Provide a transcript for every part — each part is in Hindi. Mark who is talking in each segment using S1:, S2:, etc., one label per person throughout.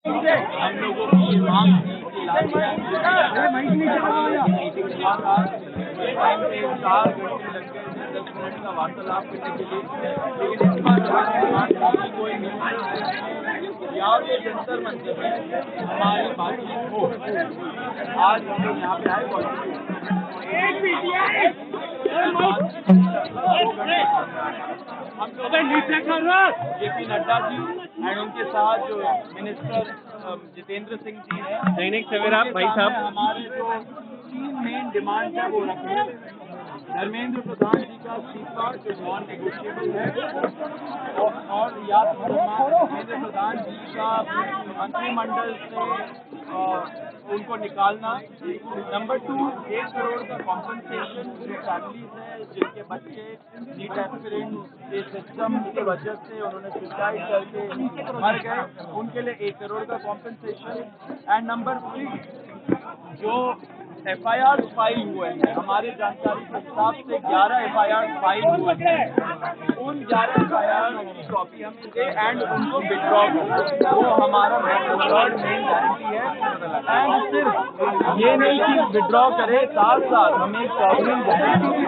S1: हम लोगों की ये मांग थी कि टाइम पे 4 घंटे लग गए थे 10 मिनट का वार्तालाप करने के लिए, लेकिन इस बार हमारी मांग की कोई मिनट या तो जंतर मंतर में हमारी बातचीत हो। आज हम लोग यहाँ पे आए जेपी नड्डा जी एंड उनके साथ जो मिनिस्टर जितेंद्र सिंह जी हैं,
S2: दैनिक सवेरा भाई साहब,
S1: हमारे जो 3 मेन डिमांड है वो रखे। धर्मेंद्र प्रधान जी का इस्तीफा जो नॉन नेगोशिएबल है, और या धर्मेंद्र प्रधान जी का मंत्रिमंडल से उनको निकालना। नंबर 2, 1 करोड़ का कॉम्पनसेशन जो फैमिलीज है जिनके बच्चे नीट एस्पिरेंट के सिस्टम की वजह से उन्होंने सुसाइड करके मर गए, उनके लिए 1 करोड़ का कॉम्पनसेशन। एंड नंबर 3, जो FIR फाइल हुए हैं, हमारे जानकारी के हिसाब से 11 FIR फाइल हुए हैं, उन 11 FIR की कॉपी हमें दे एंड उनको विड्रॉ करें। वो हमारा मेन गारंटी है। एंड सिर्फ ये नहीं कि विड्रॉ करे, साथ साथ हमें सॉवरेन गारंटी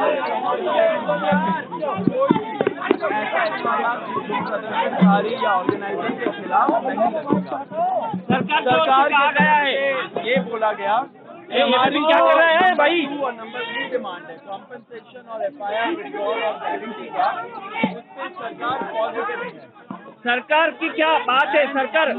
S1: प्रदर्शनकारी या ऑर्गेनाइजर के खिलाफ नहीं लगेगा। सरकार क्या गया है ये बोला गया।
S2: हमारी क्या कर रहा है भाई?
S1: नंबर 3 डिमांड है कॉम्पनसेशन और FIR विड्रॉल और गारंटी का, उस पर सरकार पॉजिटिव है।
S2: सरकार की क्या बात है? सरकार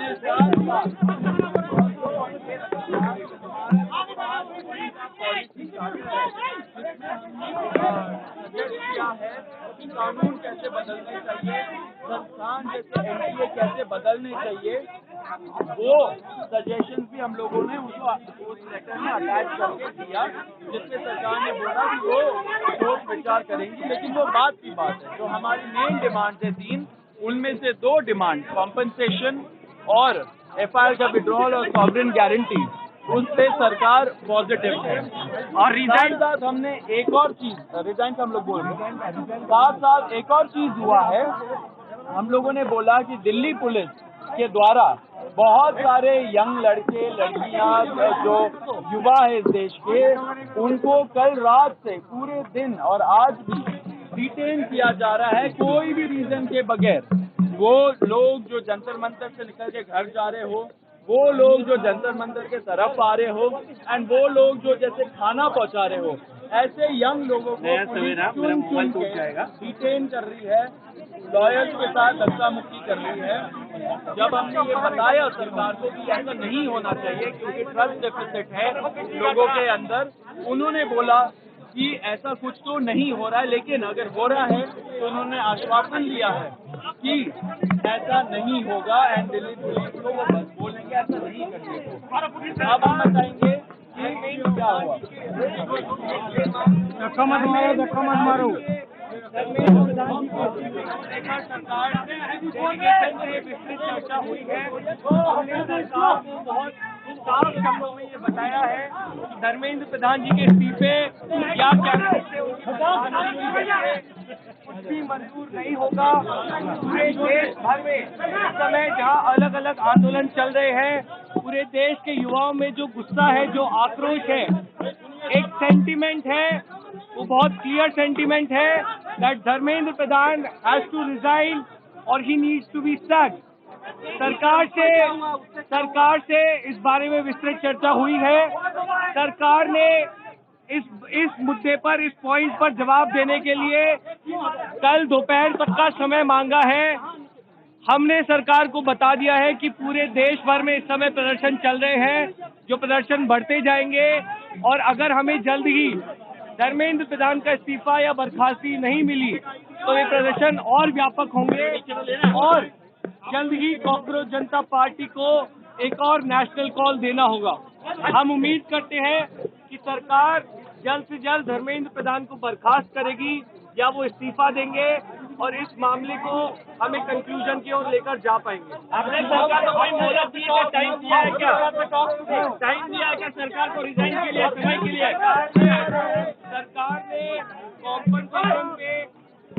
S2: किया है कि कानून कैसे बदलने चाहिए, संस्थान जैसे NTA कैसे बदलने चाहिए, वो सजेशन भी हम लोगों ने उसको उस लेटर में अटैच करके दिया, जिसपे सरकार ने बोला कि वो सोच विचार करेंगी। लेकिन वो बात की बात है, जो हमारी मेन डिमांड है 3, उनमें से 2 डिमांड कॉम्पनसेशन और FIR का विड्रॉल और सॉवरेन गारंटी, उस पे सरकार पॉजिटिव है। और रिजाइन साथ हमने एक और चीज, रिजाइन का हम लोग बोल रहे हैं, साथ एक और चीज हुआ है। हम लोगों ने बोला कि दिल्ली पुलिस के द्वारा बहुत सारे यंग लड़के लड़कियां जो युवा है इस देश के, उनको कल रात से पूरे दिन और आज भी डिटेन किया जा रहा है कोई भी रीजन के बगैर। वो लोग जो जंतर मंतर से निकल के घर जा रहे हो, वो लोग जो जंतर मंतर के तरफ आ रहे हो, एंड वो लोग जो जैसे खाना पहुंचा रहे हो, ऐसे यंग लोगों को चुन के डिटेन कर रही है, लॉयर्स के साथ धक्का मुक्की कर रही है। जब हमने ये बताया सरकार को कि ऐसा नहीं होना चाहिए क्योंकि ट्रस्ट डेफिसिट है लोगों के अंदर, उन्होंने बोला कि ऐसा कुछ तो नहीं हो रहा है, लेकिन अगर हो रहा है तो उन्होंने आश्वासन दिया है कि ऐसा नहीं होगा एंड दिल्ली पुलिस को वो बस बोलेंगे ऐसा नहीं करने को। अब हम बताएंगे कि क्या हुआ। धक्का मत मारो।
S1: सरकार डेलीगेशन से विस्तृत चर्चा हुई है। हमने सरकार को बहुत साफ शब्दों में ये बताया है कि धर्मेंद्र प्रधान जी के इस्तीफे या कैबिनेट से कुछ भी मंजूर नहीं होगा। पूरे देश भर में इस समय जहाँ अलग अलग आंदोलन चल रहे हैं, पूरे देश के युवाओं में जो गुस्सा है, जो आक्रोश है, एक सेंटीमेंट है, वो बहुत क्लियर सेंटीमेंट है that Dharmendra Pradhan has to resign और he needs to be sacked. सरकार से इस बारे में विस्तृत चर्चा हुई है। सरकार ने इस मुद्दे पर, इस पॉइंट पर जवाब देने के लिए कल दोपहर तक का समय मांगा है। हमने सरकार को बता दिया है कि पूरे देश भर में इस समय प्रदर्शन चल रहे हैं, जो प्रदर्शन बढ़ते जाएंगे, और अगर हमें जल्द ही धर्मेंद्र प्रधान का इस्तीफा या बर्खास्ती नहीं मिली तो ये प्रदर्शन और व्यापक होंगे और जल्द ही कॉकरोच जनता पार्टी को एक और नेशनल कॉल देना होगा। हम उम्मीद करते हैं कि सरकार जल्द से जल्द धर्मेंद्र प्रधान को बर्खास्त करेगी या वो इस्तीफा देंगे और इस मामले को हमें कंक्लूजन की ओर लेकर जा पाएंगे। आपने सरकार को कोई मोहलत दी है, टाइम दिया है क्या? टाइम दिया है क्या सरकार को रिजाइन के लिए, समय के लिए? सरकार ने कॉम्पनसेशन पे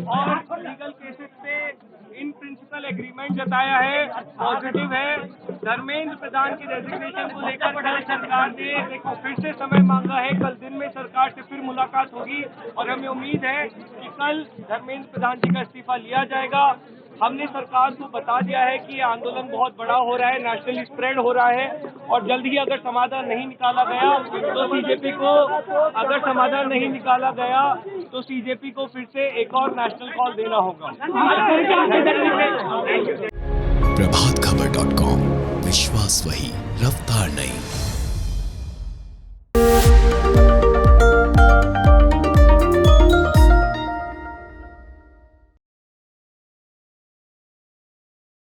S1: और लीगल केसेस पे इन प्रिंसिपल एग्रीमेंट जताया है, पॉजिटिव है। धर्मेंद्र प्रधान की रेजिग्नेशन को लेकर कल सरकार ने देखो फिर से समय मांगा है। कल दिन में सरकार से फिर मुलाकात होगी और हमें उम्मीद है कि कल धर्मेंद्र प्रधान जी का इस्तीफा लिया जाएगा। हमने सरकार को बता दिया है कि ये आंदोलन बहुत बड़ा हो रहा है, नेशनली स्प्रेड हो रहा है और जल्द ही अगर समाधान नहीं निकाला गया तो सीजेपी को फिर से एक और नेशनल कॉल देना होगा।
S3: प्रभातखबर.com, विश्वास वही, रफ्तार नहीं।